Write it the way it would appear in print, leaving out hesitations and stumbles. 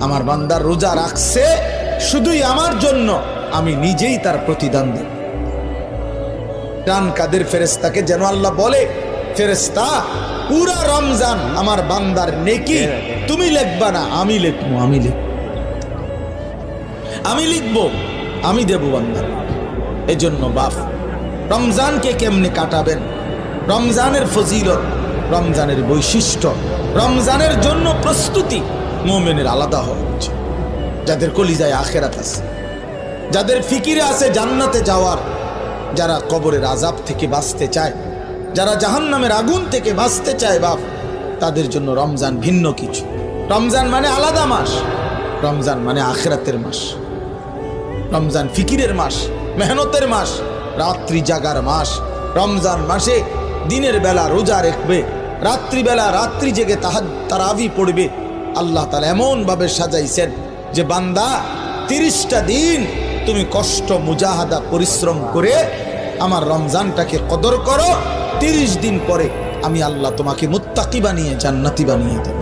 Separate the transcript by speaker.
Speaker 1: আমার বান্দার রোজা রাখছে শুধুই আমার জন্য, আমি নিজেই তার প্রতিদান দেব। ডান কাদের ফেরেশতাকে যেন আল্লাহ বলে, ফেরেশতা পুরা রমজান আমার বান্দার নেকি তুমি লিখবা না, আমি লিখবো, আমি লিখবো, আমি দেব বান্দার। এজন্য বাপ, রমজানকে কেমনে কাটাবেন, রমজানের ফজিলত, রমজানের বৈশিষ্ট্য, রমজানের জন্য প্রস্তুতি মুমিনের আলাদা হওয়া উচিত। যাদের কলিজায় আখিরাত আছে, যাদের ফিকিরে আছে জান্নাতে যাওয়ার, যারা কবরের আযাব থেকে বাঁচতে চায়, যারা জাহান্নামের আগুন থেকে বাঁচতে চায় বাপ, তাদের জন্য রমজান ভিন্ন কিছু। রমজান মানে আলাদা মাস, রমজান মানে আখিরাতের মাস, রমজান ফিকিরের মাস, মেহনতের মাস, রাত্রি জাগার মাস। রমজান মাসে দিনের বেলা রোজা রাখবে, রাত্রিবেলা রাত্রি জেগে তারাবি পড়বে। আল্লাহ তাআলা এমন ভাবে সাজাইছেন যে বান্দা 30টা দিন তুমি কষ্ট মুজাহাদা পরিশ্রম করে আমার রমজানটাকে কদর করো, 30 দিন পরে আমি আল্লাহ তোমাকে মুত্তাকি বানিয়ে জান্নাতি বানিয়ে দেব।